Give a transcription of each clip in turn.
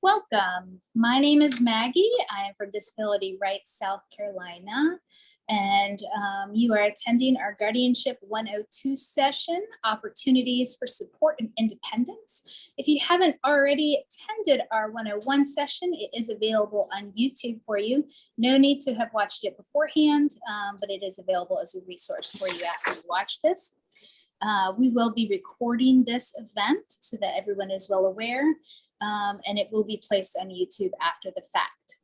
Welcome. My name is Maggie. I am from Disability Rights South Carolina, and you are attending our Guardianship 102 session, Opportunities for Support and Independence. If you haven't already attended our 101 session, it is available on YouTube for you. No need to have watched it beforehand, but it is available as a resource for you after you watch this. We will be recording this event so that everyone is well aware. And it will be placed on YouTube after the fact.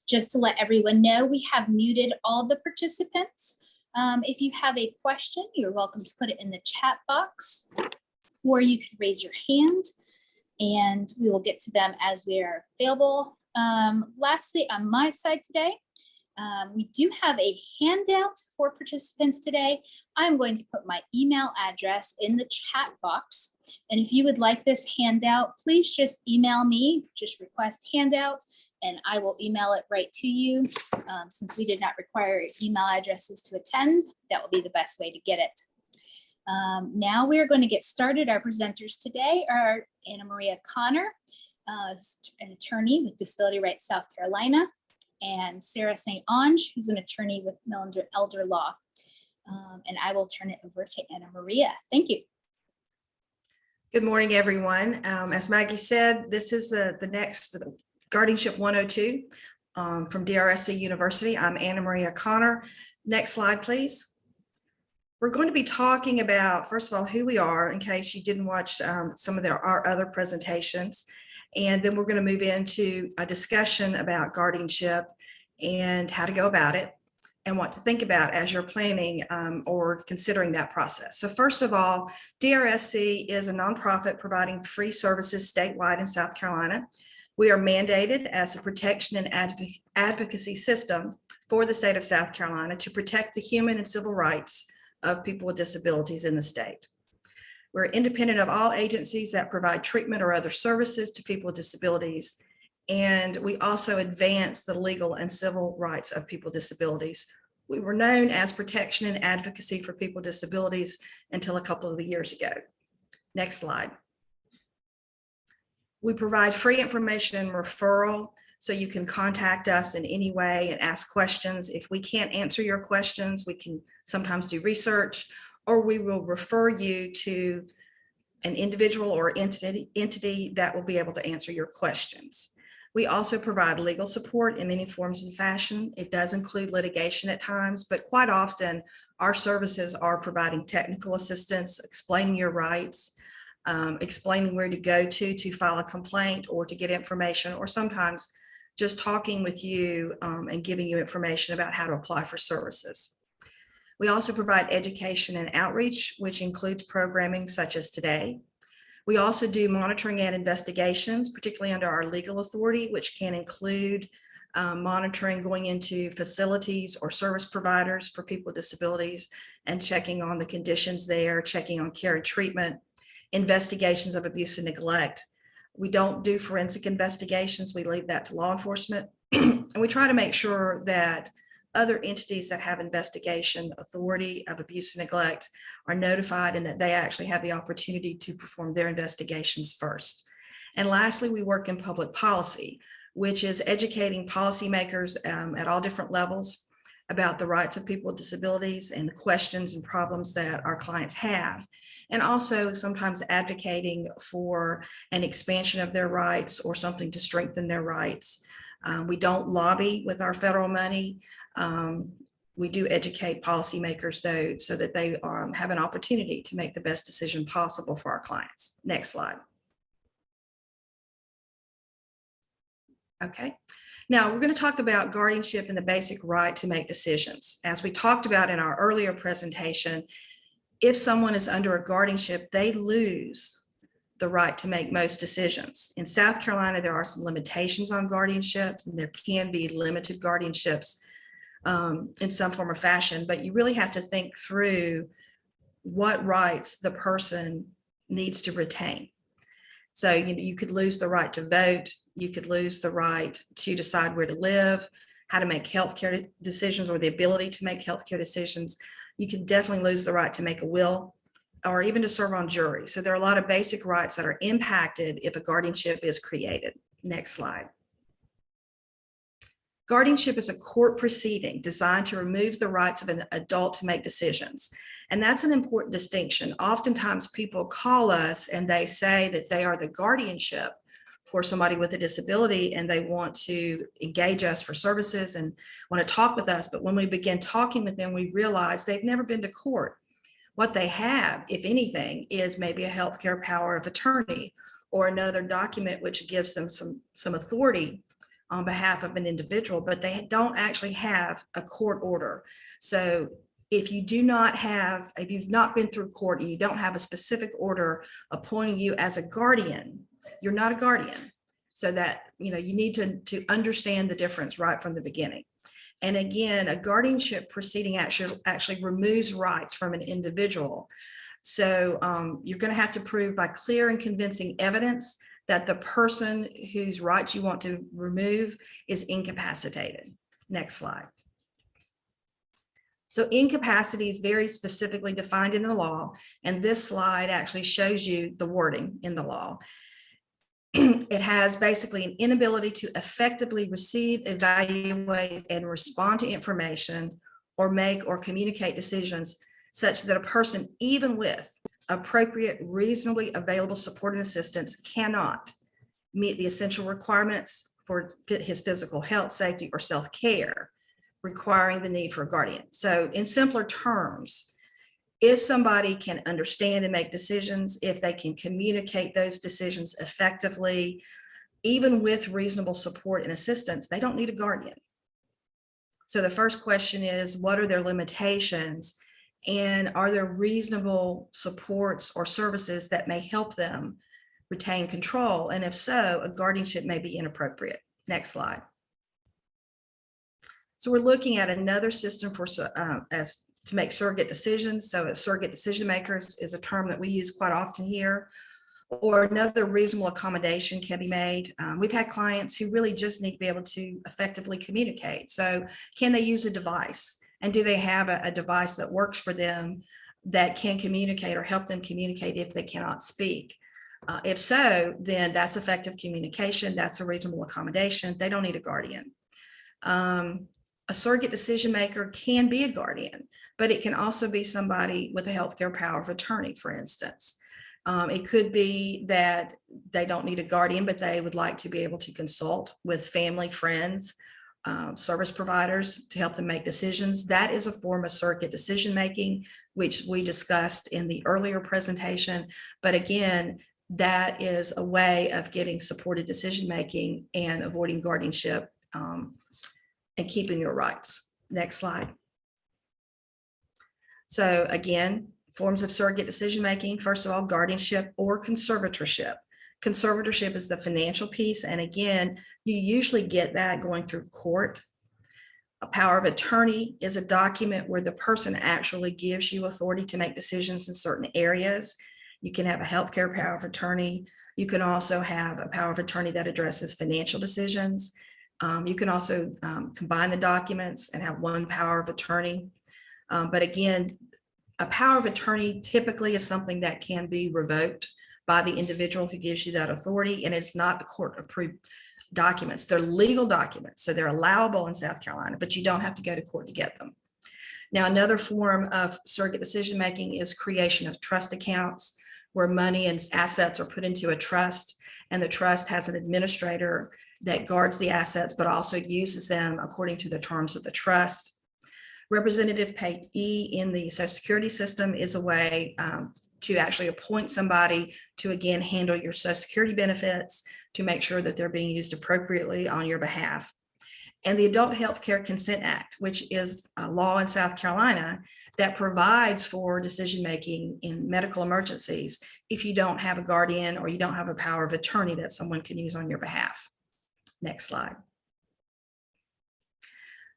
Just to let everyone know, we have muted all the participants. If you have a question, you're welcome to put it in the chat box, or you can raise your hand and we will get to them as we are available. Lastly, on my side today, we do have a handout for participants today. I'm going to put my email address in the chat box. And if you would like this handout, please just email me, just request handout, and I will email it right to you. Since we did not require email addresses to attend, that will be the best way to get it. Now we're going to get started. Our presenters today are Anna Maria Connor, an attorney with Disability Rights South Carolina, and Sarah St. Ange, who's an attorney with Millender Elder Law. And I will turn it over to Anna Maria. Thank you. Good morning, everyone. As Maggie said, this is the next Guardianship 102 from DRSC University. I'm Anna Maria Connor. Next slide, please. We're going to be talking about, first of all, who we are, in case you didn't watch some of our other presentations. And then we're going to move into a discussion about guardianship and how to go about it, and what to think about as you're planning or considering that process. So first of all, DRSC is a nonprofit providing free services statewide in South Carolina. We are mandated as a protection and advocacy system for the state of South Carolina to protect the human and civil rights of people with disabilities in the state. We're independent of all agencies that provide treatment or other services to people with disabilities. And we also advance the legal and civil rights of people with disabilities. We were known as Protection and Advocacy for People with Disabilities until a couple of years ago. Next slide. We provide free information and referral, so you can contact us in any way and ask questions. If we can't answer your questions, we can sometimes do research, or we will refer you to an individual or entity that will be able to answer your questions. We also provide legal support in many forms and fashion. It does include litigation at times, but quite often our services are providing technical assistance, explaining your rights, explaining where to go to file a complaint or to get information, or sometimes just talking with you and giving you information about how to apply for services. We also provide education and outreach, which includes programming such as today. We also do monitoring and investigations, particularly under our legal authority, which can include monitoring going into facilities or service providers for people with disabilities and checking on the conditions there, checking on care and treatment, investigations of abuse and neglect. We don't do forensic investigations. We leave that to law enforcement. And we try to make sure that other entities that have investigation authority of abuse and neglect are notified and that they actually have the opportunity to perform their investigations first. And lastly, we work in public policy, which is educating policymakers at all different levels about the rights of people with disabilities and the questions and problems that our clients have. And also sometimes advocating for an expansion of their rights or something to strengthen their rights. We don't lobby with our federal money. We do educate policymakers, though, so that they have an opportunity to make the best decision possible for our clients. Next slide. Okay. Now we're going to talk about guardianship and the basic right to make decisions. As we talked about in our earlier presentation, if someone is under a guardianship, they lose the right to make most decisions. In South Carolina, there are some limitations on guardianships, and there can be limited guardianships in some form or fashion, but you really have to think through what rights the person needs to retain. So you could lose the right to vote, you could lose the right to decide where to live, how to make healthcare decisions, or the ability to make healthcare decisions. You could definitely lose the right to make a will. or even to serve on jury. So there are a lot of basic rights that are impacted if a guardianship is created. Next slide. Guardianship is a court proceeding designed to remove the rights of an adult to make decisions. And that's an important distinction. Oftentimes people call us and they say that they are the guardianship for somebody with a disability and they want to engage us for services and want to talk with us. But when we begin talking with them, we realize they've never been to court. What they have, if anything, is maybe a healthcare power of attorney or another document which gives them some authority on behalf of an individual, but they don't actually have a court order. So if you've not been through court and you don't have a specific order appointing you as a guardian, you're not a guardian. So that, you need to understand the difference right from the beginning. And again, a guardianship proceeding actually removes rights from an individual. So you're going to have to prove by clear and convincing evidence that the person whose rights you want to remove is incapacitated. Next slide. So incapacity is very specifically defined in the law, and this slide actually shows you the wording in the law. It has basically an inability to effectively receive, evaluate, and respond to information or make or communicate decisions such that a person, even with appropriate, reasonably available support and assistance, cannot meet the essential requirements for his physical health, safety, or self-care, requiring the need for a guardian. So in simpler terms, if somebody can understand and make decisions, if they can communicate those decisions effectively, even with reasonable support and assistance, they don't need a guardian. So the first question is, what are their limitations? And are there reasonable supports or services that may help them retain control? And if so, a guardianship may be inappropriate. Next slide. So we're looking at another system for to make surrogate decisions. So a surrogate decision makers is a term that we use quite often here, or another reasonable accommodation can be made. We've had clients who really just need to be able to effectively communicate. So can they use a device? And do they have a device that works for them that can communicate or help them communicate if they cannot speak? If so, then that's effective communication. That's a reasonable accommodation. They don't need a guardian. A surrogate decision maker can be a guardian, but it can also be somebody with a healthcare power of attorney, for instance. It could be that they don't need a guardian, but they would like to be able to consult with family, friends, service providers to help them make decisions. That is a form of surrogate decision making, which we discussed in the earlier presentation. But again, that is a way of getting supported decision making and avoiding guardianship and keeping your rights. Next slide. So again, forms of surrogate decision making, first of all, guardianship or conservatorship. Conservatorship is the financial piece. And again, you usually get that going through court. A power of attorney is a document where the person actually gives you authority to make decisions in certain areas. You can have a healthcare power of attorney. You can also have a power of attorney that addresses financial decisions. You can also combine the documents and have one power of attorney. But again, a power of attorney typically is something that can be revoked by the individual who gives you that authority, and it's not the court-approved documents. They're legal documents, so they're allowable in South Carolina, but you don't have to go to court to get them. Now, another form of surrogate decision-making is creation of trust accounts, where money and assets are put into a trust, and the trust has an administrator that guards the assets, but also uses them according to the terms of the trust. Representative payee in the Social Security system is a way to actually appoint somebody to, again, handle your Social Security benefits to make sure that they're being used appropriately on your behalf. And the Adult Health Care Consent Act, which is a law in South Carolina that provides for decision-making in medical emergencies if you don't have a guardian or you don't have a power of attorney that someone can use on your behalf. Next slide.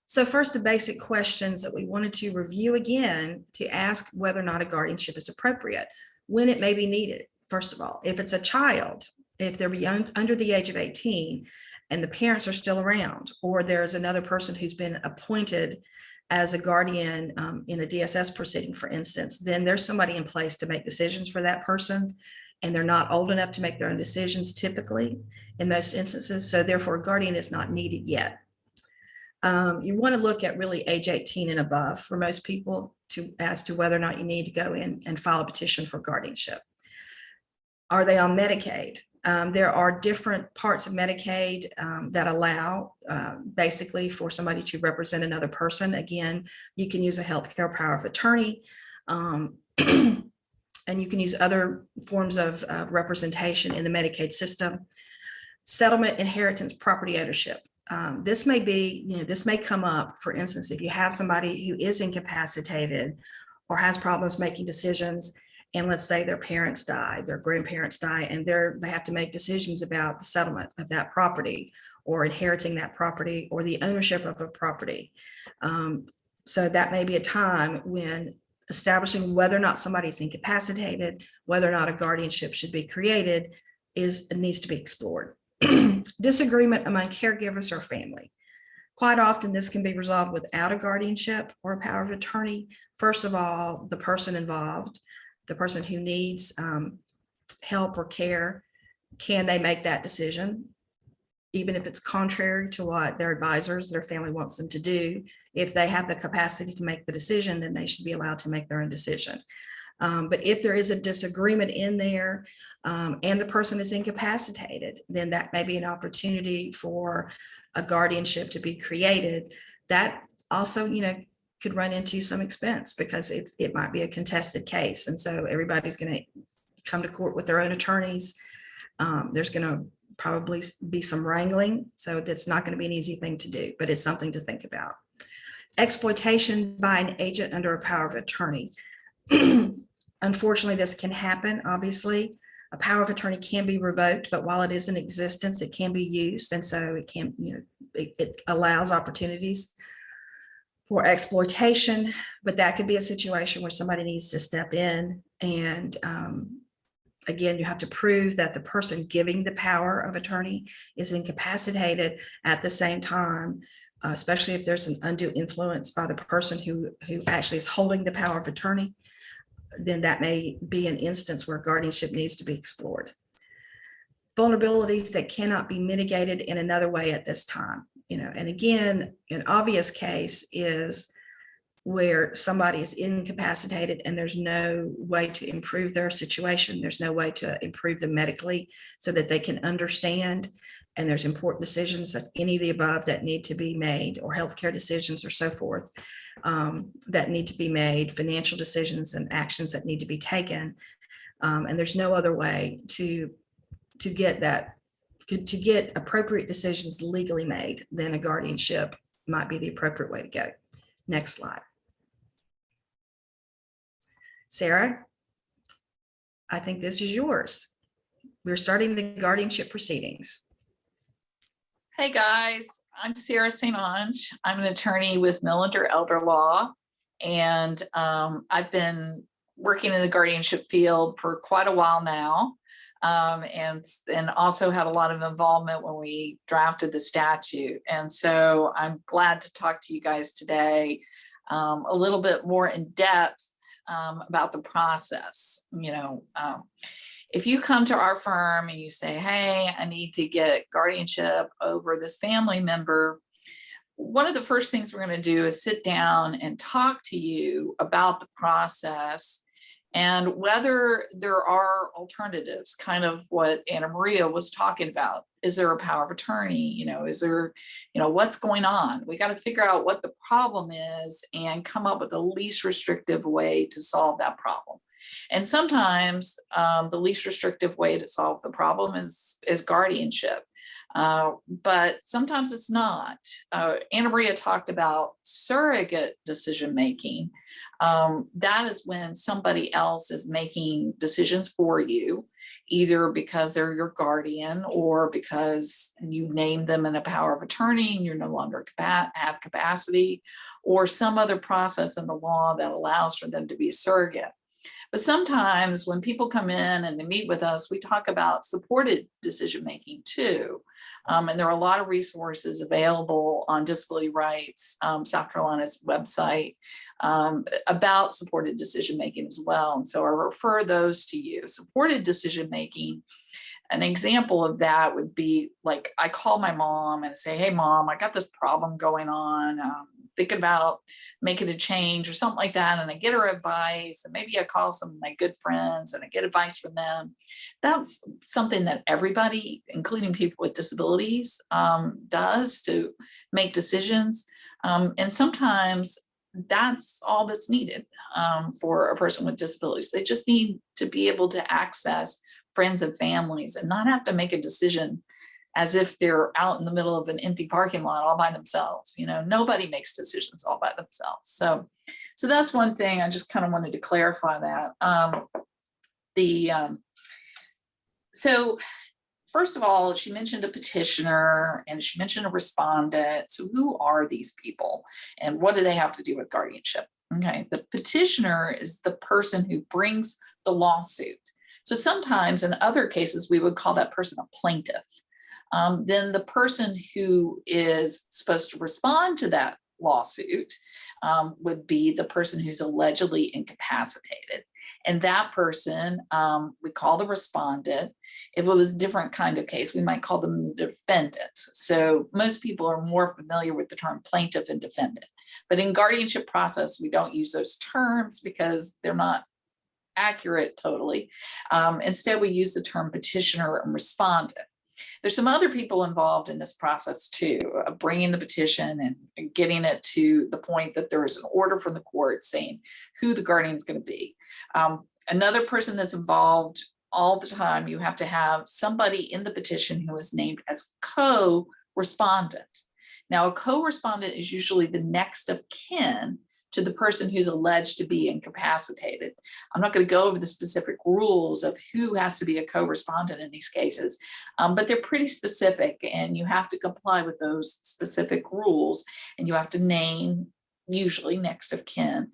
So first, the basic questions that we wanted to review again to ask whether or not a guardianship is appropriate, when it may be needed. First of all, if it's a child, if they're under the age of 18 and the parents are still around, or there's another person who's been appointed as a guardian in a DSS proceeding, for instance, then there's somebody in place to make decisions for that person, and they're not old enough to make their own decisions typically in most instances. So therefore, a guardian is not needed yet. You want to look at really age 18 and above for most people as to whether or not you need to go in and file a petition for guardianship. Are they on Medicaid? There are different parts of Medicaid that allow basically for somebody to represent another person. Again, you can use a healthcare power of attorney, and you can use other forms of representation in the Medicaid system. Settlement, inheritance, property ownership. This may be, this may come up, for instance, if you have somebody who is incapacitated or has problems making decisions, and let's say their parents die, their grandparents die, and they have to make decisions about the settlement of that property or inheriting that property or the ownership of a property. So that may be a time when establishing whether or not somebody is incapacitated, whether or not a guardianship should be created needs to be explored. Disagreement among caregivers or family. Quite often, this can be resolved without a guardianship or a power of attorney. First of all, the person involved, the person who needs help or care, can they make that decision? Even if it's contrary to what their advisors, their family wants them to do, if they have the capacity to make the decision, then they should be allowed to make their own decision. But if there is a disagreement in there and the person is incapacitated, then that may be an opportunity for a guardianship to be created. That also, could run into some expense because it might be a contested case. And so everybody's going to come to court with their own attorneys. There's going to probably be some wrangling. So that's not going to be an easy thing to do, but it's something to think about. Exploitation by an agent under a power of attorney. Unfortunately, this can happen. Obviously, a power of attorney can be revoked, but while it is in existence, it can be used. And so it can, it allows opportunities for exploitation, but that could be a situation where somebody needs to step in. And again, you have to prove that the person giving the power of attorney is incapacitated at the same time, especially if there's an undue influence by the person who actually is holding the power of attorney, then that may be an instance where guardianship needs to be explored. Vulnerabilities that cannot be mitigated in another way at this time. And again, an obvious case is where somebody is incapacitated and there's no way to improve their situation. There's no way to improve them medically so that they can understand. And there's important decisions that any of the above that need to be made, or healthcare decisions or so forth, that need to be made, financial decisions and actions that need to be taken. And there's no other way to get appropriate decisions legally made, then a guardianship might be the appropriate way to go. Next slide. Sarah, I think this is yours. We're starting the guardianship proceedings. Hey guys, I'm Sarah St. Ange. I'm an attorney with Millinder Elder Law, and I've been working in the guardianship field for quite a while now. And also had a lot of involvement when we drafted the statute. And so I'm glad to talk to you guys today a little bit more in depth about the process. If you come to our firm and you say, hey, I need to get guardianship over this family member, one of the first things we're going to do is sit down and talk to you about the process and whether there are alternatives, kind of what Anna Maria was talking about. Is there a power of attorney? Is there, what's going on? We got to figure out what the problem is and come up with the least restrictive way to solve that problem. And sometimes the least restrictive way to solve the problem is guardianship. But sometimes it's not. Anna Maria talked about surrogate decision-making. That is when somebody else is making decisions for you, either because they're your guardian or because you named them in a power of attorney and you're no longer have capacity, or some other process in the law that allows for them to be a surrogate. But sometimes when people come in and they meet with us, we talk about supported decision-making too. And there are a lot of resources available on Disability Rights, South Carolina's website, about supported decision-making as well. And so I refer those to you. Supported decision-making, an example of that would be like, I call my mom and say, hey mom, I got this problem going on, thinking about making a change or something like that. And I get her advice, and maybe I call some of my good friends and I get advice from them. That's something that everybody, including people with disabilities, does to make decisions. And sometimes that's all that's needed for a person with disabilities. They just need to be able to access friends and families and not have to make a decision as if they're out in the middle of an empty parking lot all by themselves. You know, nobody makes decisions all by themselves. So that's one thing I just kind of wanted to clarify that. So first of all, she mentioned a petitioner and she mentioned a respondent. So who are these people and what do they have to do with guardianship? Okay, the petitioner is the person who brings the lawsuit. So sometimes in other cases, we would call that person a plaintiff. Then the person who is supposed to respond to that lawsuit would be the person who's allegedly incapacitated. And that person, we call the respondent. If it was a different kind of case, we might call them the defendant. So most people are more familiar with the term plaintiff and defendant. But in guardianship process, we don't use those terms because they're not accurate totally. Instead, we use the term petitioner and respondent. There's some other people involved in this process too, bringing the petition and getting it to the point that there is an order from the court saying who the guardian is going to be. Another person that's involved all the time, you have to have somebody in the petition who is named as co-respondent. Now, a co-respondent is usually the next of kin to the person who's alleged to be incapacitated. I'm not going to go over the specific rules of who has to be a co-respondent in these cases, but they're pretty specific and you have to comply with those specific rules, and you have to name usually next of kin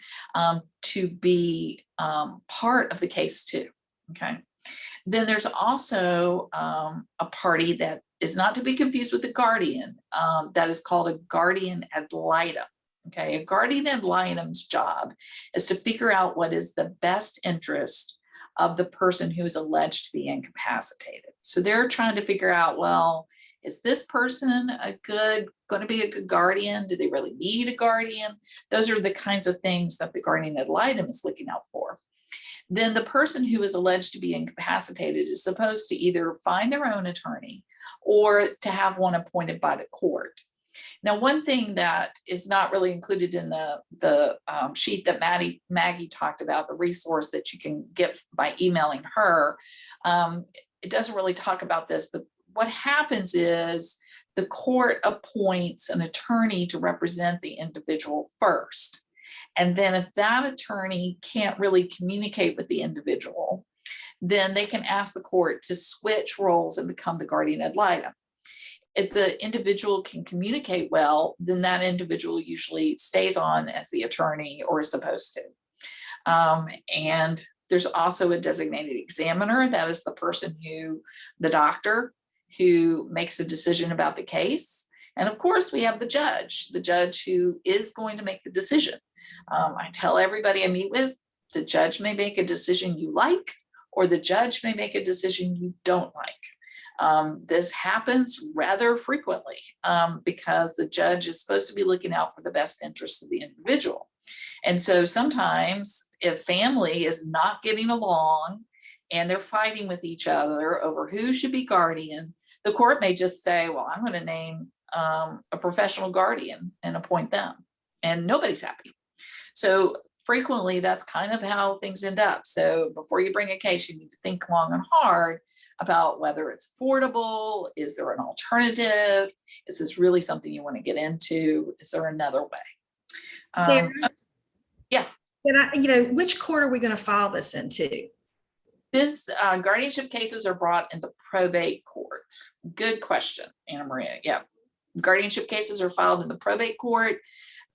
to be part of the case too, okay? Then there's also a party that is not to be confused with the guardian, that is called a guardian ad litem. Okay, a guardian ad litem's job is to figure out what is the best interest of the person who is alleged to be incapacitated. So they're trying to figure out, well, is this person going to be a good guardian? Do they really need a guardian? Those are the kinds of things that the guardian ad litem is looking out for. Then the person who is alleged to be incapacitated is supposed to either find their own attorney or to have one appointed by the court. Now, one thing that is not really included in the sheet that Maggie talked about, the resource that you can get by emailing her, it doesn't really talk about this, but what happens is the court appoints an attorney to represent the individual first. And then if that attorney can't really communicate with the individual, then they can ask the court to switch roles and become the guardian ad litem. If the individual can communicate well, then that individual usually stays on as the attorney or is supposed to. And there's also a designated examiner. That is the person the doctor who makes a decision about the case. And of course, we have the judge who is going to make the decision. I tell everybody I meet with, the judge may make a decision you like, or the judge may make a decision you don't like. This happens rather frequently because the judge is supposed to be looking out for the best interests of the individual. And so sometimes if family is not getting along and they're fighting with each other over who should be guardian, the court may just say, well, I'm going to name a professional guardian and appoint them, and nobody's happy. So frequently that's kind of how things end up. So before you bring a case, you need to think long and hard about whether it's affordable. Is there an alternative? Is this really something you want to get into? Is there another way? Sarah, yeah. Which court are we going to file this into? This guardianship cases are brought in the probate court. Good question, Anna Maria. Yeah. Guardianship cases are filed in the probate court.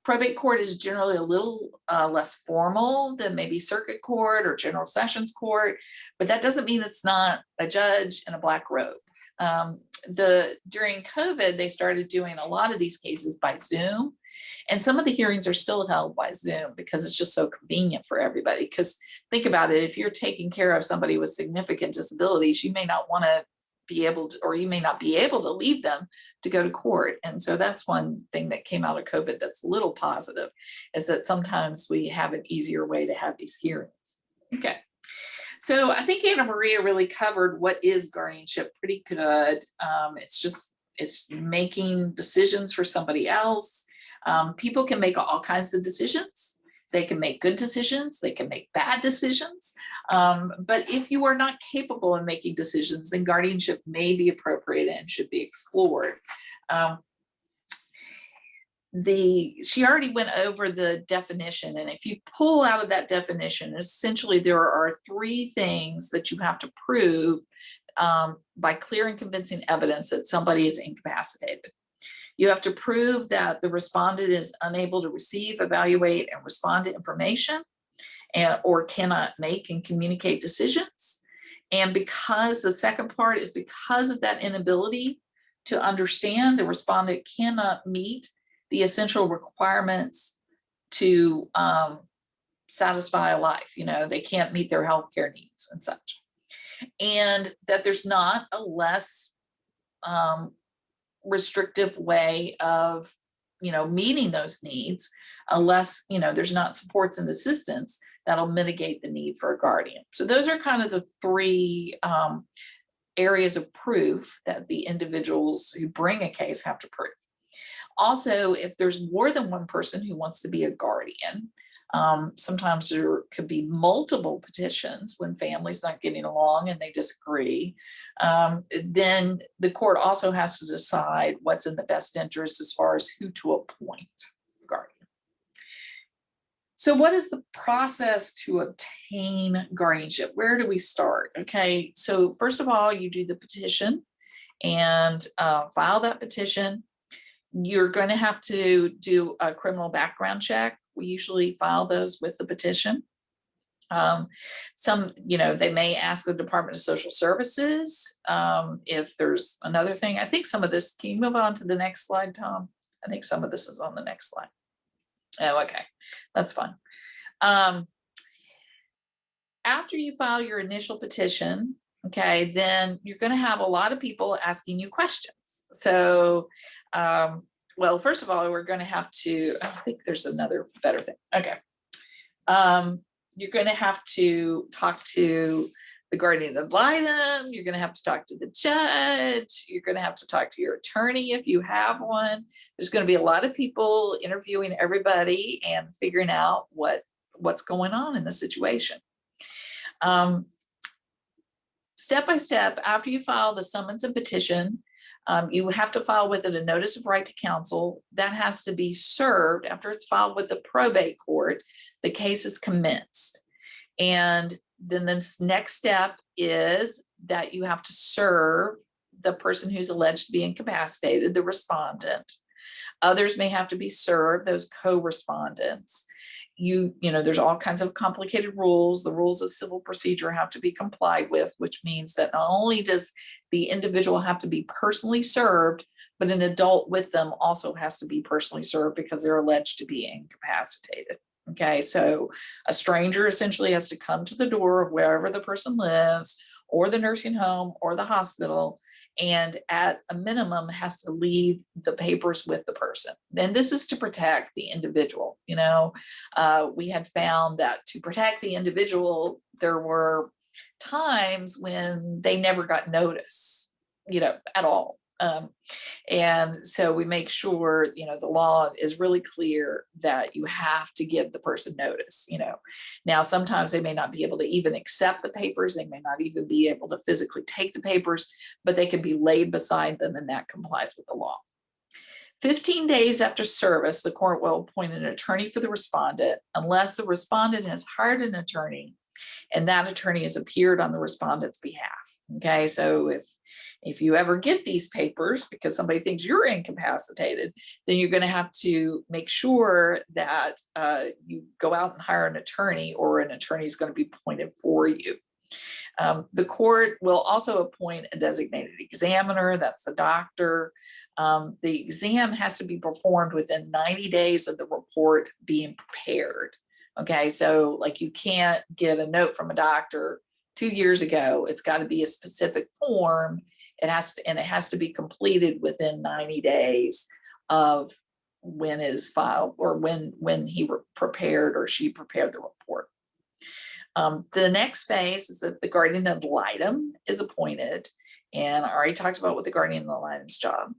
Probate court is generally a little less formal than maybe circuit court or general sessions court, but that doesn't mean it's not a judge in a black robe. During COVID, they started doing a lot of these cases by Zoom, and some of the hearings are still held by Zoom because it's just so convenient for everybody. Because think about it, if you're taking care of somebody with significant disabilities, you may not want to be able to, or you may not be able to leave them to go to court. And so that's one thing that came out of COVID that's a little positive, is that sometimes we have an easier way to have these hearings. Okay. So I think Anna Maria really covered what is guardianship pretty good. It's making decisions for somebody else. People can make all kinds of decisions. They can make good decisions, they can make bad decisions. But if you are not capable of making decisions, then guardianship may be appropriate and should be explored. She already went over the definition, and if you pull out of that definition, essentially there are 3 things that you have to prove by clear and convincing evidence that somebody is incapacitated. You have to prove that the respondent is unable to receive, evaluate, and respond to information, or cannot make and communicate decisions. And because the second part is because of that inability to understand, the respondent cannot meet the essential requirements to satisfy a life. They can't meet their healthcare needs and such. And that there's not a less restrictive way of meeting those needs, unless there's not supports and assistance that'll mitigate the need for a guardian. So those are kind of the 3 areas of proof that the individuals who bring a case have to prove. Also, if there's more than one person who wants to be a guardian, sometimes there could be multiple petitions when families not getting along and they disagree. Then the court also has to decide what's in the best interest as far as who to appoint guardian. So what is the process to obtain guardianship? Where do we start? Okay, so first of all, you do the petition and file that petition. You're going to have to do a criminal background check. We usually file those with the petition. They may ask the Department of Social Services if there's another thing. I think some of this, can you move on to the next slide, Tom? I think some of this is on the next slide. Oh, okay, that's fine. After you file your initial petition, okay, then you're going to have a lot of people asking you questions. So, well, first of all, we're going to have to, I think there's another better thing. Okay. You're going to have to talk to the guardian ad litem. You're going to have to talk to the judge. You're going to have to talk to your attorney if you have one. There's going to be a lot of people interviewing everybody and figuring out what's going on in the situation. Step by step, after you file the summons and petition, you have to file with it a notice of right to counsel. That has to be served after it's filed with the probate court. The case is commenced. And then the next step is that you have to serve the person who's alleged to be incapacitated, the respondent. Others may have to be served, those co-respondents. There's all kinds of complicated rules. The rules of civil procedure have to be complied with, which means that not only does the individual have to be personally served, but an adult with them also has to be personally served because they're alleged to be incapacitated. Okay, so a stranger essentially has to come to the door of wherever the person lives, or the nursing home or the hospital, and at a minimum has to leave the papers with the person. And this is to protect the individual. We had found that to protect the individual, there were times when they never got notice, at all. And so we make sure, the law is really clear that you have to give the person notice. Now sometimes they may not be able to even accept the papers. They may not even be able to physically take the papers, but they can be laid beside them, and that complies with the law. 15 days after service, the court will appoint an attorney for the respondent unless the respondent has hired an attorney and that attorney has appeared on the respondent's behalf. Okay, so if If you ever get these papers because somebody thinks you're incapacitated, then you're going to have to make sure that you go out and hire an attorney, or an attorney is going to be appointed for you. The court will also appoint a designated examiner, that's the doctor. The exam has to be performed within 90 days of the report being prepared. Okay, so like you can't get a note from a doctor 2 years ago. It's got to be a specific form. It has to be completed within 90 days of when it is filed, or when he prepared or she prepared the report. The next phase is that the guardian ad litem is appointed, and I already talked about what the guardian ad litem's job.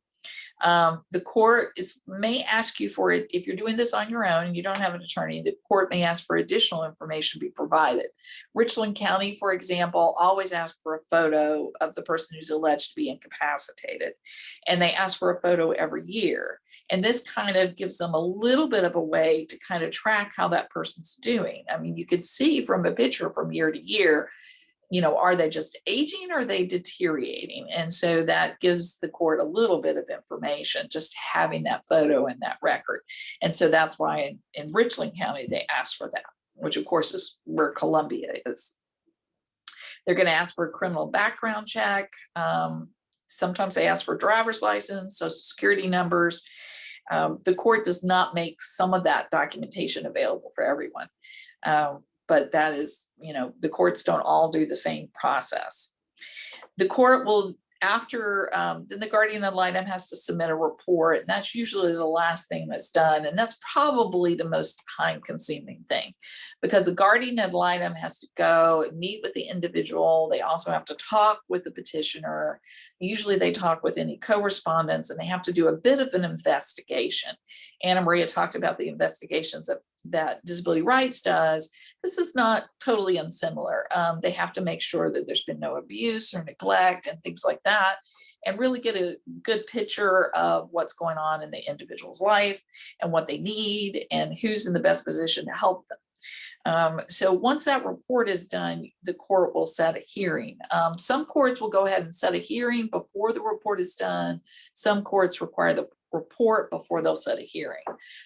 The court may ask you for it if you're doing this on your own and you don't have an attorney. The court may ask for additional information to be provided. Richland County, for example, always asks for a photo of the person who's alleged to be incapacitated, and they ask for a photo every year. And this kind of gives them a little bit of a way to kind of track how that person's doing. I mean, you could see from a picture from year to year, are they just aging or are they deteriorating? And so that gives the court a little bit of information, just having that photo and that record. And so that's why in Richland County, they ask for that, which of course is where Columbia is. They're going to ask for a criminal background check. Sometimes they ask for a driver's license, social security numbers. The court does not make some of that documentation available for everyone. But that is, the courts don't all do the same process. The court will, after, then the guardian ad litem has to submit a report, and that's usually the last thing that's done. And that's probably the most time-consuming thing, because the guardian ad litem has to go and meet with the individual. They also have to talk with the petitioner. Usually they talk with any co-respondents, and they have to do a bit of an investigation. Anna Maria talked about the investigations that Disability Rights does. This is not totally unsimilar. They have to make sure that there's been no abuse or neglect and things like that, and really get a good picture of what's going on in the individual's life and what they need and who's in the best position to help them. So once that report is done, the court will set a hearing. Some courts will go ahead and set a hearing before the report is done. Some courts require the report before they'll set a hearing.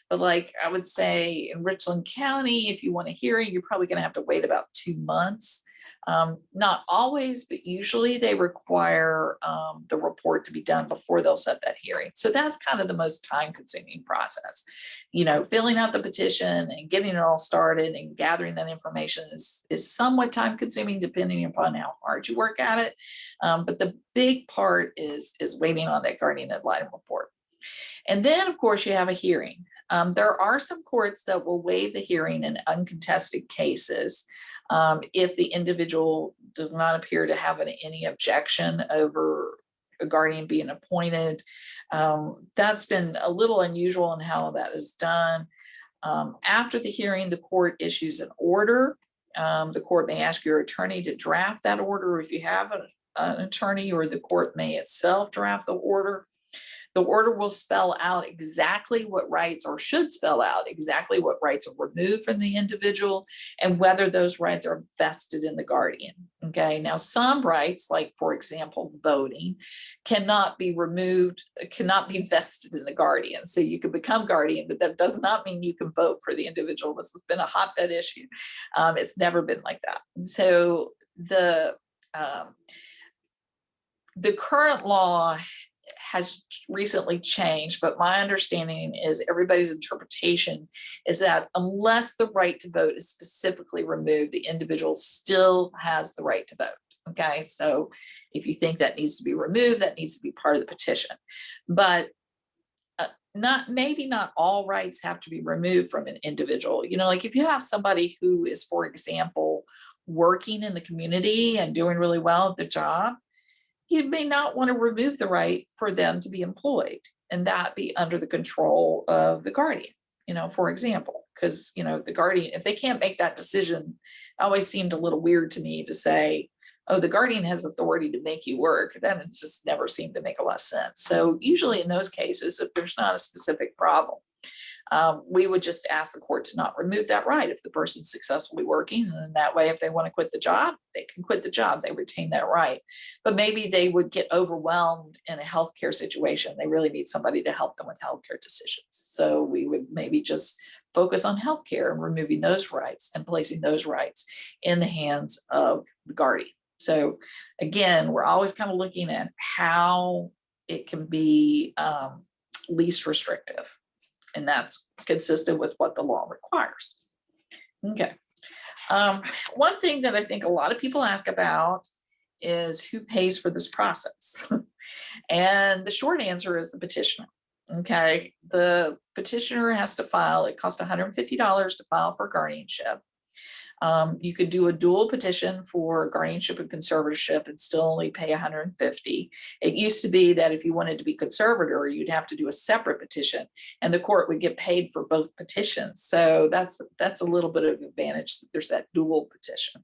But like I would say in Richland County, if you want a hearing, you're probably going to have to wait about 2 months. Not always, but usually they require the report to be done before they'll set that hearing. So that's kind of the most time-consuming process. Filling out the petition and getting it all started and gathering that information is somewhat time-consuming depending upon how hard you work at it. But the big part is waiting on that guardian ad litem report. And then, of course, you have a hearing. There are some courts that will waive the hearing in uncontested cases if the individual does not appear to have any objection over a guardian being appointed. That's been a little unusual in how that is done. After the hearing, the court issues an order. The court may ask your attorney to draft that order if you have an attorney, or the court may itself draft the order. The order will spell out exactly what rights, or should spell out exactly what rights are removed from the individual and whether those rights are vested in the guardian. Okay, now some rights, like for example, voting, cannot be removed, cannot be vested in the guardian. So you can become guardian, but that does not mean you can vote for the individual. This has been a hotbed issue. It's never been like that. So the current law has recently changed, but my understanding is everybody's interpretation is that unless the right to vote is specifically removed, the individual still has the right to vote. Okay, so if you think that needs to be removed, that needs to be part of the petition. But maybe not all rights have to be removed from an individual. Like if you have somebody who is, for example, working in the community and doing really well at the job, you may not want to remove the right for them to be employed, and that be under the control of the guardian, for example, because, the guardian, if they can't make that decision, it always seemed a little weird to me to say, oh, the guardian has authority to make you work. Then it just never seemed to make a lot of sense. So usually in those cases, if there's not a specific problem, We would just ask the court to not remove that right if the person's successfully working. And then that way, if they want to quit the job, they can quit the job. They retain that right. But maybe they would get overwhelmed in a healthcare situation. They really need somebody to help them with healthcare decisions. So we would maybe just focus on healthcare and removing those rights and placing those rights in the hands of the guardian. So again, we're always kind of looking at how it can be least restrictive. And that's consistent with what the law requires. Okay. One thing that I think a lot of people ask about is who pays for this process? And the short answer is the petitioner. Okay. The petitioner has to file, it costs $150 to file for guardianship. You could do a dual petition for guardianship and conservatorship and still only pay $150. It used to be that if you wanted to be conservator, you'd have to do a separate petition and the court would get paid for both petitions. So that's a little bit of advantage. There's that dual petition.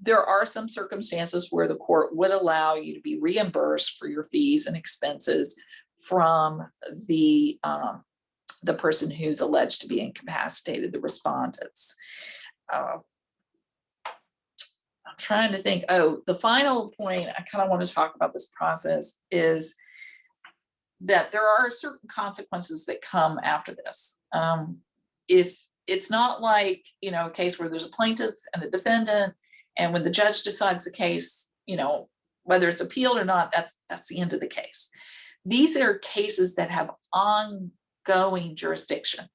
There are some circumstances where the court would allow you to be reimbursed for your fees and expenses from the person who's alleged to be incapacitated, the respondents. I'm trying to think. Oh, the final point I kind of want to talk about this process is that there are certain consequences that come after this. If it's not like, a case where there's a plaintiff and a defendant, and when the judge decides the case, whether it's appealed or not, that's the end of the case. These are cases that have ongoing jurisdiction.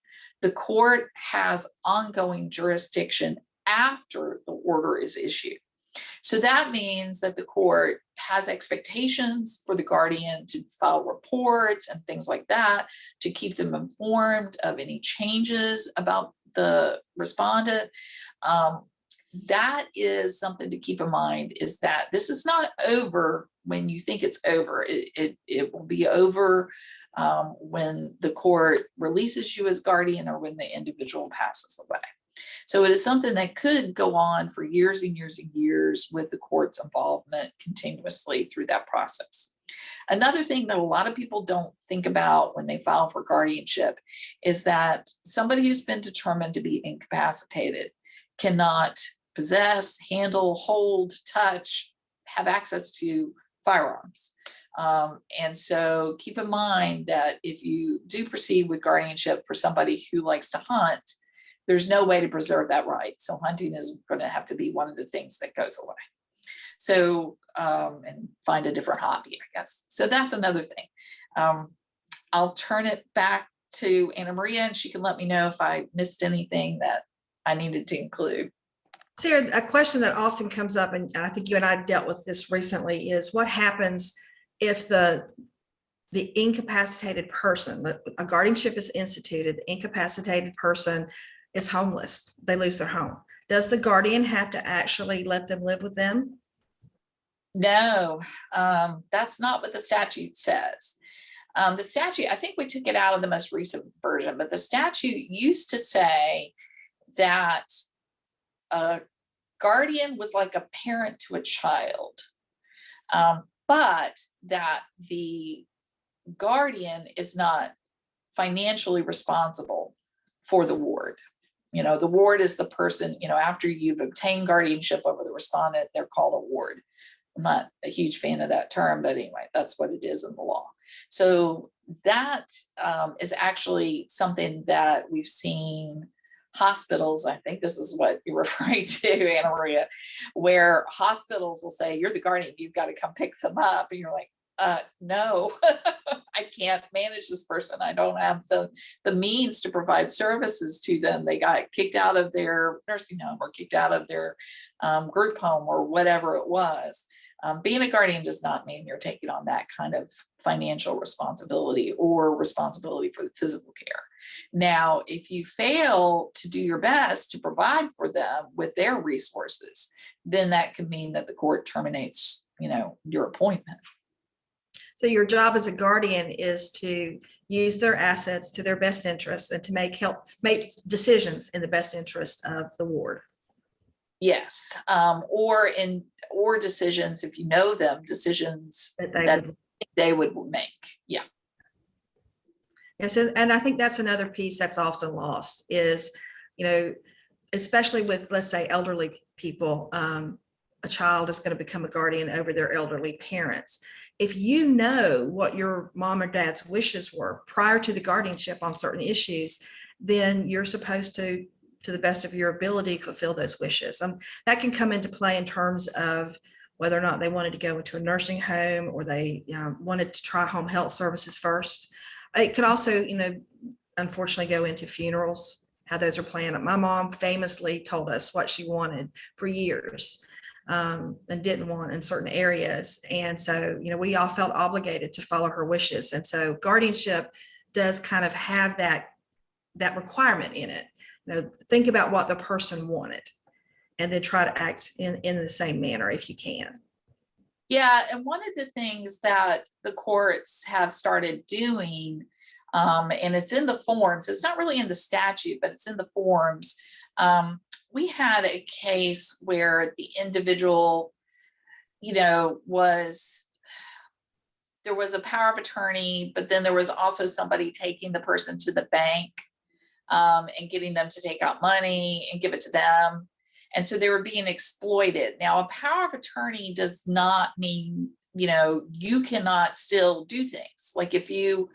The court has ongoing jurisdiction after the order is issued. So that means that the court has expectations for the guardian to file reports and things like that to keep them informed of any changes about the respondent. That is something to keep in mind, is that this is not over when you think it's over. It will be over when the court releases you as guardian or when the individual passes away. So it is something that could go on for years and years and years with the court's involvement continuously through that process. Another thing that a lot of people don't think about when they file for guardianship is that somebody who's been determined to be incapacitated cannot possess, handle, hold, touch, have access to firearms. And so keep in mind that if you do proceed with guardianship for somebody who likes to hunt, there's no way to preserve that right. So hunting is going to have to be one of the things that goes away. So, and find a different hobby, I guess. So that's another thing. I'll turn it back to Anna Maria and she can let me know if I missed anything that I needed to include. Sarah, a question that often comes up, and I think you and I dealt with this recently, is what happens if the incapacitated person, a guardianship is instituted, the incapacitated person is homeless, they lose their home. Does the guardian have to actually let them live with them? No, that's not what the statute says. The statute, I think we took it out of the most recent version, but the statute used to say that a guardian was like a parent to a child, but that the guardian is not financially responsible for the ward. The ward is the person, after you've obtained guardianship over the respondent, they're called a ward. I'm not a huge fan of that term, but anyway, that's what it is in the law. So that is actually something that we've seen hospitals, I think this is what you're referring to, Anna Maria, where hospitals will say, you're the guardian, you've got to come pick them up. And you're like, no, I can't manage this person. I don't have the means to provide services to them. They got kicked out of their nursing home or kicked out of their group home or whatever it was. Being a guardian does not mean you're taking on that kind of financial responsibility or responsibility for the physical care. Now, if you fail to do your best to provide for them with their resources, then that could mean that the court terminates, your appointment. So your job as a guardian is to use their assets to their best interest and to make decisions in the best interest of the ward. Yes, or decisions, if you know them, decisions that they would make. Yeah. Yes, and I think that's another piece that's often lost is, especially with, let's say, elderly people, a child is going to become a guardian over their elderly parents. If you know what your mom or dad's wishes were prior to the guardianship on certain issues, then you're supposed to the best of your ability, fulfill those wishes. That can come into play in terms of whether or not they wanted to go into a nursing home or they wanted to try home health services first. It could also, unfortunately go into funerals, how those are planned. My mom famously told us what she wanted for years and didn't want in certain areas. And so, we all felt obligated to follow her wishes. And so guardianship does kind of have that requirement in it. Think about what the person wanted and then try to act in the same manner if you can. Yeah, and one of the things that the courts have started doing, and it's in the forms, it's not really in the statute, but it's in the forms. We had a case where the individual, there was a power of attorney, but then there was also somebody taking the person to the bank and getting them to take out money and give it to them. And so they were being exploited. Now, a power of attorney does not mean, you cannot still do things. Like if you,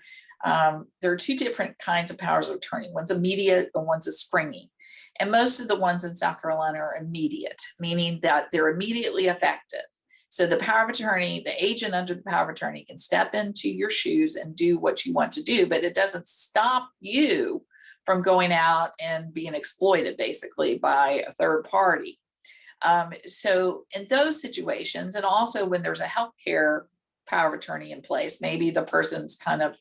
there are two different kinds of powers of attorney. One's immediate and one's a springy. And most of the ones in South Carolina are immediate, meaning that they're immediately effective. So the power of attorney, the agent under the power of attorney can step into your shoes and do what you want to do, but it doesn't stop you from going out and being exploited basically by a third party. So in those situations, and also when there's a healthcare power of attorney in place, maybe the person's kind of,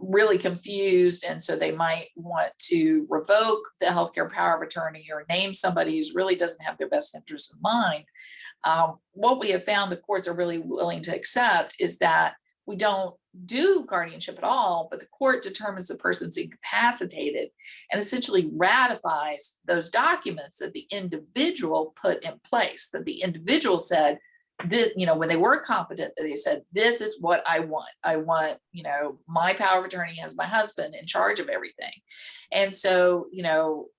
really confused. And so they might want to revoke the healthcare power of attorney or name somebody who really doesn't have their best interest in mind. What we have found the courts are really willing to accept is that we don't do guardianship at all, but the court determines the person's incapacitated and essentially ratifies those documents that the individual put in place, that the individual said, this, when they were competent, they said, this is what I want. I want, my power of attorney has my husband in charge of everything. And so,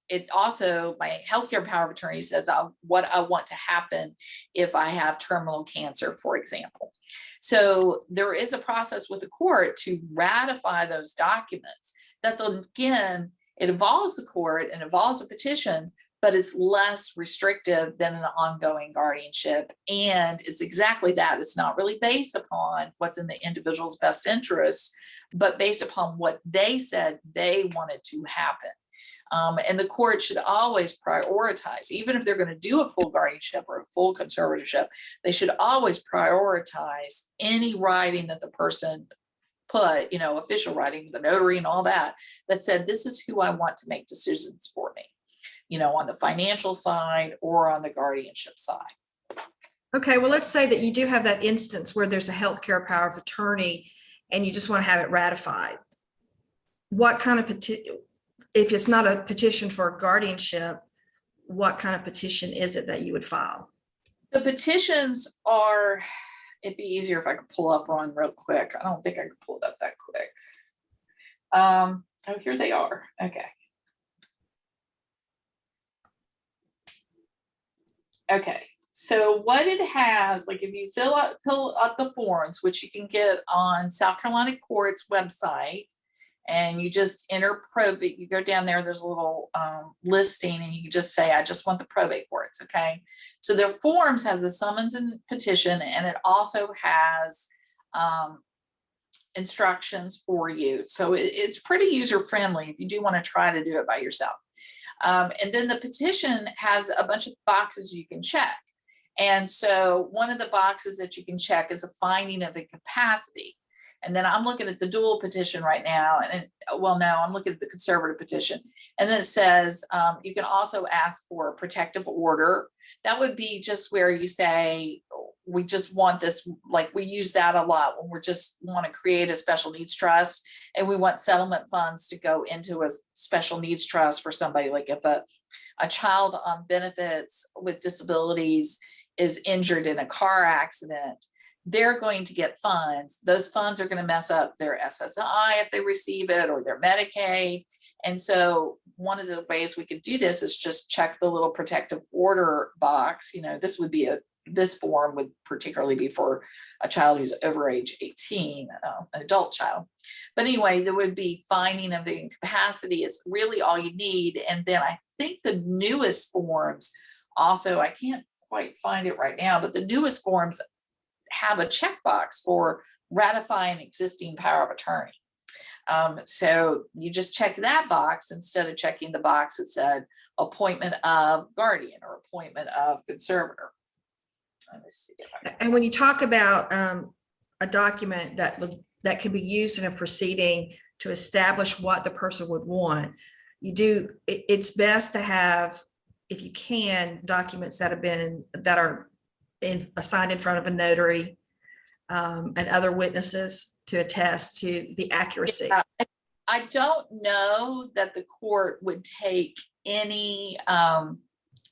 it also, my healthcare power of attorney says what I want to happen if I have terminal cancer, for example. So there is a process with the court to ratify those documents. That's, again, it involves the court and involves a petition, but it's less restrictive than an ongoing guardianship. And it's exactly that. It's not really based upon what's in the individual's best interest, but based upon what they said they wanted to happen. And the court should always prioritize, even if they're going to do a full guardianship or a full conservatorship, they should always prioritize any writing that the person put, official writing, the notary and all that, that said, this is who I want to make decisions for me, on the financial side or on the guardianship side. Okay, well, let's say that you do have that instance where there's a healthcare power of attorney and you just want to have it ratified. What kind of petition, if it's not a petition for a guardianship, what kind of petition is it that you would file? The petitions are, it'd be easier if I could pull up one real quick. I don't think I could pull it up that quick. Oh, here they are. Okay. Okay, so what it has, like if you fill out the forms, which you can get on South Carolina Court's website, and you just enter probate, you go down there, there's a little listing, and you just say, I just want the probate courts, okay? So their forms has a summons and petition, and it also has instructions for you. So it's pretty user-friendly if you do want to try to do it by yourself. And then the petition has a bunch of boxes you can check. And so one of the boxes that you can check is a finding of incapacity. And then I'm looking at the dual petition right now. And I'm looking at the conservative petition. And then it says you can also ask for a protective order. That would be just where you say, we just want this, like we use that a lot when we just want to create a special needs trust. And we want settlement funds to go into a special needs trust for somebody. Like if a child on benefits with disabilities is injured in a car accident, they're going to get funds. Those funds are going to mess up their SSI if they receive it, or their Medicaid. And so one of the ways we could do this is just check the little protective order box. This form would particularly be for a child who's over age 18, an adult child. But anyway, there would be finding of the incapacity is really all you need. And then I think the newest forms also, I can't quite find it right now, but the newest forms have a checkbox for ratifying existing power of attorney. So you just check that box instead of checking the box that said appointment of guardian or appointment of conservator. Let me see if I can. And when you talk about a document that can be used in a proceeding to establish what the person would want, it's best to have, if you can, documents that are assigned in front of a notary and other witnesses to attest to the accuracy. Yeah, I don't know that the court would take any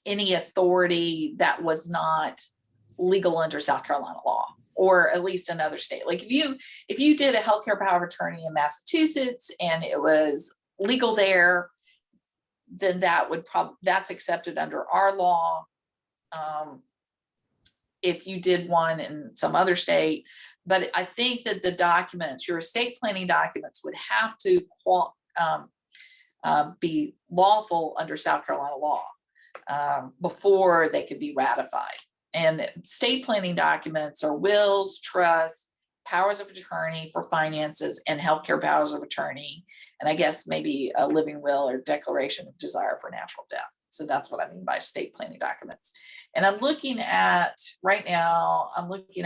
authority that was not legal under South Carolina law, or at least another state. Like if you did a healthcare power of attorney in Massachusetts and it was legal there, then that's accepted under our law. If you did one in some other state, but I think that the documents, your estate planning documents, would have to be lawful under South Carolina law before they could be ratified. And estate planning documents are wills, trusts, powers of attorney for finances, and healthcare powers of attorney. And I guess maybe a living will or declaration of desire for natural death. So that's what I mean by estate planning documents. And I'm looking at the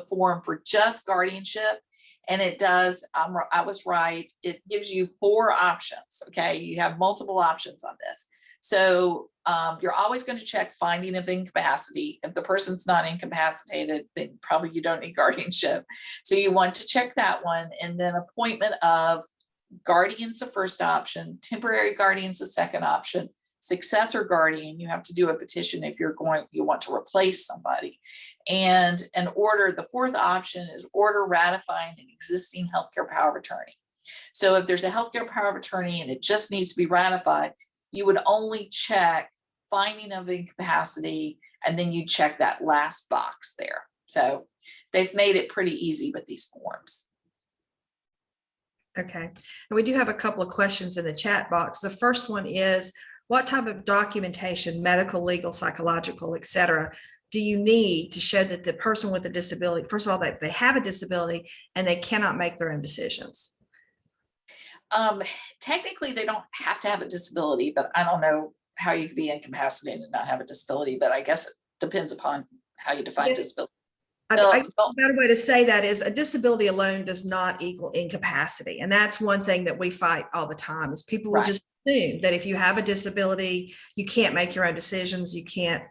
form for just guardianship, and it does, I was right, it gives you 4 options. Okay, you have multiple options on this. So you're always going to check finding of incapacity. If the person's not incapacitated, then probably you don't need guardianship. So you want to check that one, and then appointment of guardian's the first option, temporary guardian's the second option, successor guardian, you have to do a petition if you want to replace somebody. And an order, the 4th option is order ratifying an existing healthcare power of attorney. So if there's a healthcare power of attorney and it just needs to be ratified, you would only check finding of incapacity, and then you check that last box there. So they've made it pretty easy with these forms. Okay, and we do have a couple of questions in the chat box. The first one is, what type of documentation, medical, legal, psychological, et cetera, do you need to show that the person with a disability, first of all, that they have a disability and they cannot make their own decisions? Technically, they don't have to have a disability, but I don't know how you could be incapacitated and not have a disability, but I guess it depends upon how you define disability. A better way to say that is a disability alone does not equal incapacity. And that's one thing that we fight all the time is people will just assume that if you have a disability, you can't make your own decisions. You can't,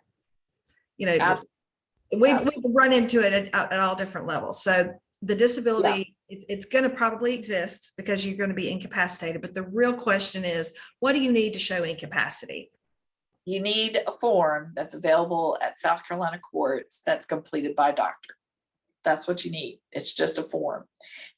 we've run into it at all different levels. So the disability, it's going to probably exist because you're going to be incapacitated. But the real question is, what do you need to show incapacity? You need a form that's available at South Carolina courts that's completed by a doctor. That's what you need. It's just a form.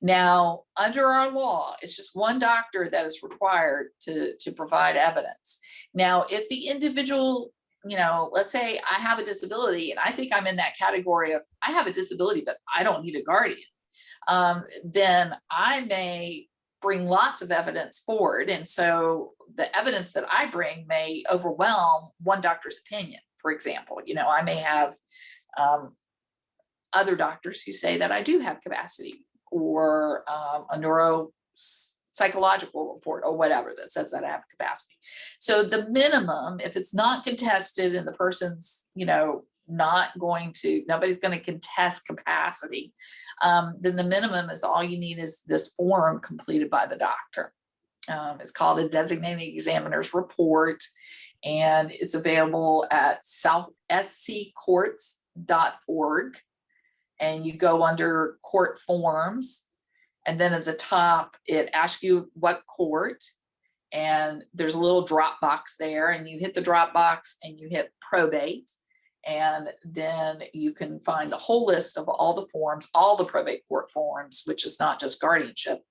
Now, under our law, it's just one doctor that is required to provide evidence. Now, if the individual, let's say I have a disability and I think I'm in that category of I have a disability, but I don't need a guardian, then I may bring lots of evidence forward. And so the evidence that I bring may overwhelm one doctor's opinion. For example, I may have other doctors who say that I do have capacity, or a neuropsychological report or whatever that says that I have capacity. So the minimum, if it's not contested and the person's, nobody's going to contest capacity, then the minimum is all you need is this form completed by the doctor. It's called a designated examiner's report, and it's available at southsccourts.org. And you go under court forms, and then at the top, it asks you what court, and there's a little drop box there, and you hit the drop box and you hit probate. And then you can find the whole list of all the forms, all the probate court forms, which is not just guardianship,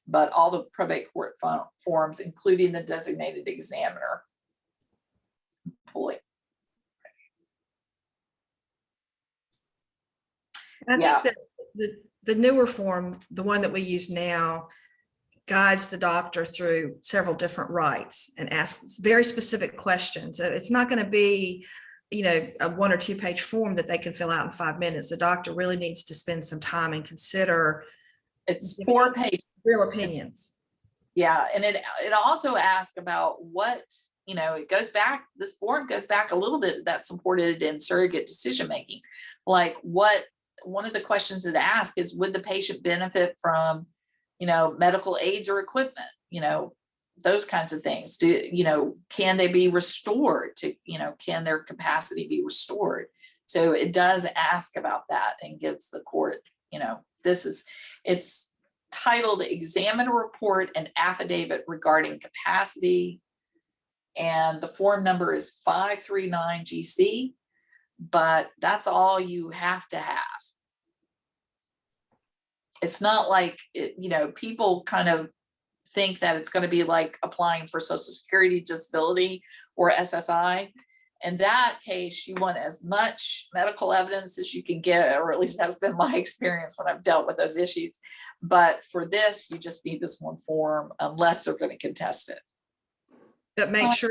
but all the probate court forms, including the designated examiner. Pull it. I Yeah. think that the newer form, the one that we use now, guides the doctor through several different rights and asks very specific questions. It's not going to be, you know, a 1 or 2 page form that they can fill out in 5 minutes. The doctor really needs to spend some time and consider. It's 4 pages. Real opinions. Yeah, and it also asks about what, you know, it goes back, this form goes back a little bit, that's supported in surrogate decision making. Like what, one of the questions it asks is, would the patient benefit from, you know, medical aids or equipment, you know, those kinds of things. Do, you know, can they be restored to, you know, can their capacity be restored? So it does ask about that and gives the court, you know, it's titled Examiner Report and Affidavit Regarding Capacity. And the form number is 539 GC, but that's all you have to have. It's not like, you know, people kind of think that it's going to be like applying for Social Security, disability, or SSI. In that case, you want as much medical evidence as you can get, or at least that's been my experience when I've dealt with those issues. But for this, you just need this one form unless they're going to contest it. But make sure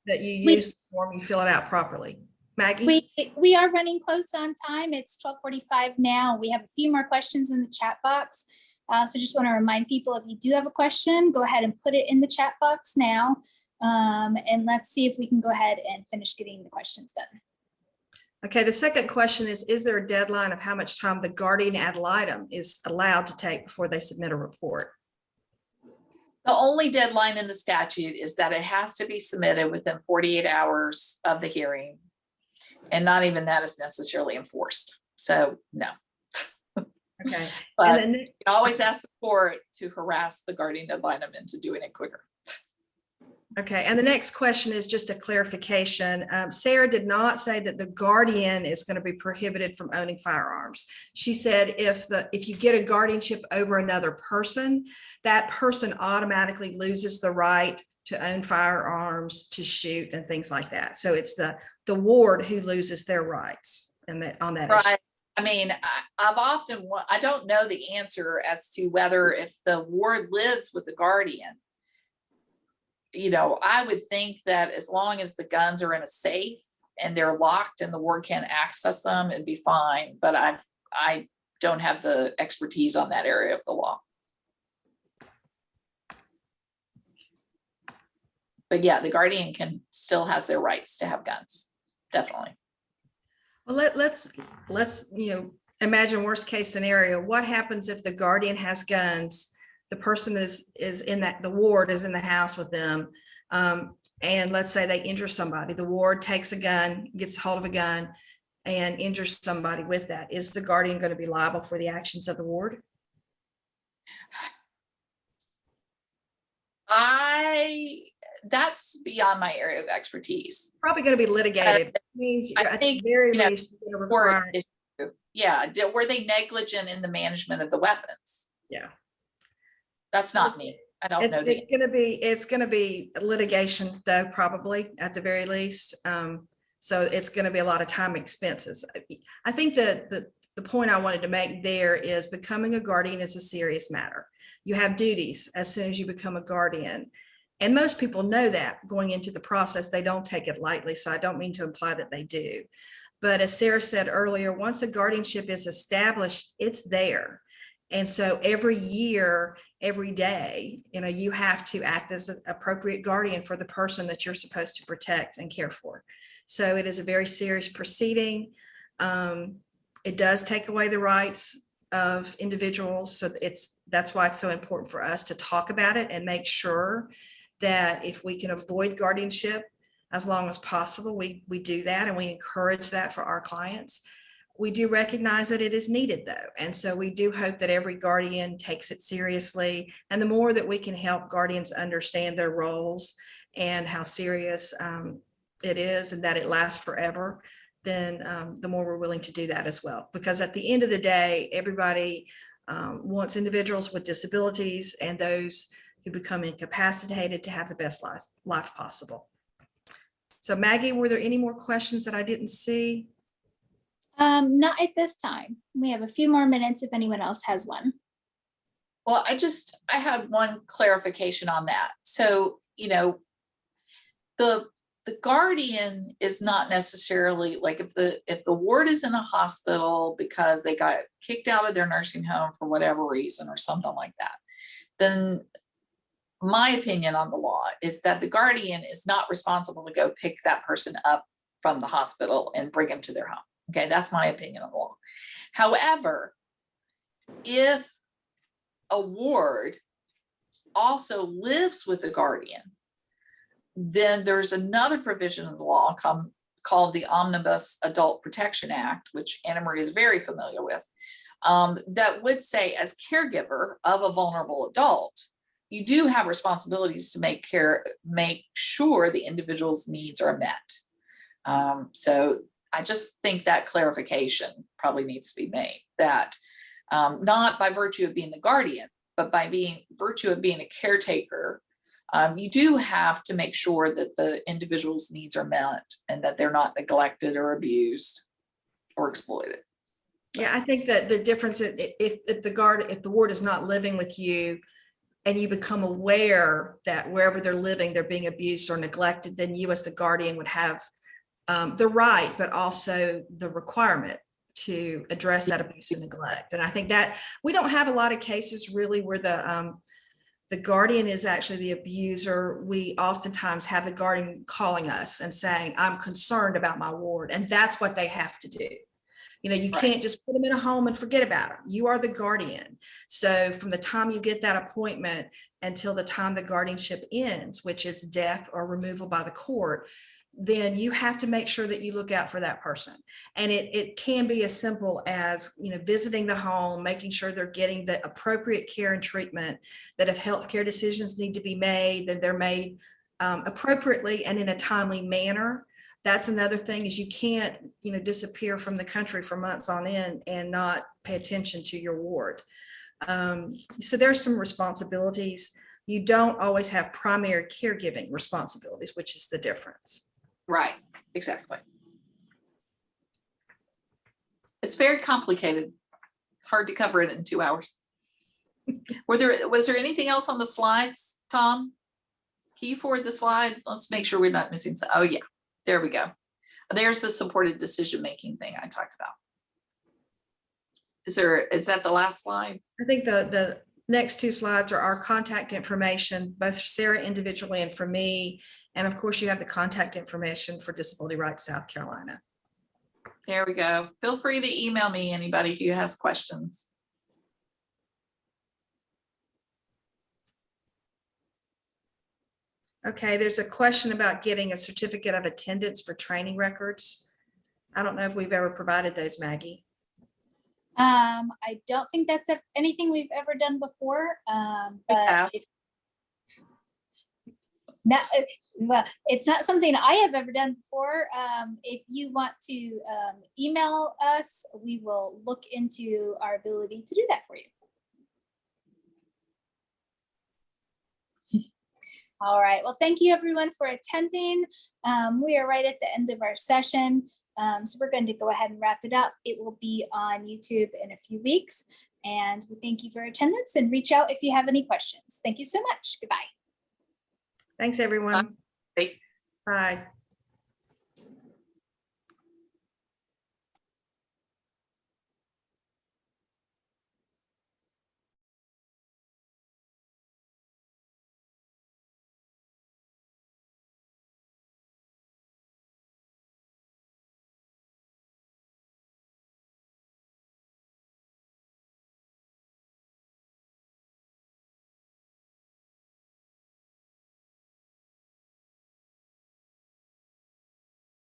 that you use the form, you fill it out properly. Maggie? We are running close on time. It's 12:45 now. We have a few more questions in the chat box. So just want to remind people, if you do have a question, go ahead and put it in the chat box now. And let's see if we can go ahead and finish getting the questions done. Okay, the second question is there a deadline of how much time the guardian ad litem is allowed to take before they submit a report? The only deadline in the statute is that it has to be submitted within 48 hours of the hearing. And not even that is necessarily enforced. So no. Okay. But and then, you can always ask the court to harass the guardian ad litem into doing it quicker. okay, and the next question is just a clarification. Sarah did not say that the guardian is going to be prohibited from owning firearms. She said if you get a guardianship over another person, that person automatically loses the right to own firearms, to shoot, and things like that. So it's the ward who loses their rights and on that issue. Right. I mean, I don't know the answer as to whether if the ward lives with the guardian, you know, I would think that as long as the guns are in a safe and they're locked and the ward can't access them, it'd be fine. But I don't have the expertise on that area of the law. But yeah, the guardian still has their rights to have guns, definitely. Well, let's you know, imagine worst case scenario. What happens if the guardian has guns? The person is in the ward is in the house with them, and let's say they injure somebody. The ward takes a gun, gets hold of a gun, and injures somebody with that. Is the guardian going to be liable for the actions of the ward? That's beyond my area of expertise. Probably going to be litigated. It means I think, at the very you know, least, you're going to require. Yeah, were they negligent in the management of the weapons? Yeah, that's not me. I don't know. It's going to be litigation though, probably at the very least. So it's going to be a lot of time expenses. I think that the point I wanted to make there is becoming a guardian is a serious matter. You have duties as soon as you become a guardian. And most people know that going into the process, they don't take it lightly. So I don't mean to imply that they do. But as Sarah said earlier, once a guardianship is established, it's there. And so every year, every day, you know, you have to act as an appropriate guardian for the person that you're supposed to protect and care for. So it is a very serious proceeding. It does take away the rights of individuals. So that's why it's so important for us to talk about it and make sure that if we can avoid guardianship as long as possible, we do that, and we encourage that for our clients. We do recognize that it is needed though. And so we do hope that every guardian takes it seriously. And the more that we can help guardians understand their roles and how serious it is and that it lasts forever, then the more we're willing to do that as well. Because at the end of the day, everybody wants individuals with disabilities and those who become incapacitated to have the best life possible. So Maggie, were there any more questions that I didn't see? Not at this time. We have a few more minutes if anyone else has one. Well, I had one clarification on that. So, the guardian is not necessarily like if the ward is in a hospital because they got kicked out of their nursing home for whatever reason or something like that, then my opinion on the law is that the guardian is not responsible to go pick that person up from the hospital and bring them to their home. Okay, that's my opinion on the law. However, if a ward also lives with the guardian, then there's another provision of the law called the Omnibus Adult Protection Act, which Anna Marie is very familiar with, that would say as caregiver of a vulnerable adult, you do have responsibilities to make sure the individual's needs are met. So I just think that clarification probably needs to be made, that not by virtue of being the guardian, but by virtue of being a caretaker, you do have to make sure that the individual's needs are met and that they're not neglected or abused or exploited. Yeah, I think that the difference if the ward is not living with you and you become aware that wherever they're living, they're being abused or neglected, then you as the guardian would have the right, but also the requirement to address that abuse and neglect. And I think that we don't have a lot of cases really where the guardian is actually the abuser. We oftentimes have the guardian calling us and saying, I'm concerned about my ward. And that's what they have to do. You can't just put them in a home and forget about them. You are the guardian. So from the time you get that appointment until the time the guardianship ends, which is death or removal by the court, then you have to make sure that you look out for that person. And it can be as simple as, visiting the home, making sure they're getting the appropriate care and treatment, that if healthcare decisions need to be made, that they're made appropriately and in a timely manner. That's another thing, is you can't, disappear from the country for months on end and not pay attention to your ward. So there's some responsibilities. You don't always have primary caregiving responsibilities, which is the difference. Right, exactly. It's very complicated. It's hard to cover it in 2 hours. Was there anything else on the slides, Tom? Can you forward the slide? Let's make sure we're not missing some. Oh yeah, there we go. There's the supported decision-making thing I talked about. Is that the last slide? I think the next 2 slides are our contact information, both for Sarah individually and for me. And of course, you have the contact information for Disability Rights South Carolina. There we go. Feel free to email me, anybody who has questions. Okay, there's a question about getting a certificate of attendance for training records. I don't know if we've ever provided those, Maggie. I don't think that's anything we've ever done before, but well, it's not something I have ever done before. If you want to email us, we will look into our ability to do that for you. All right, well, thank you everyone for attending. We are right at the end of our session. So we're going to go ahead and wrap it up. It will be on YouTube in a few weeks. And we thank you for your attendance, and reach out if you have any questions. Thank you so much. Goodbye. Thanks, everyone. Bye. Bye.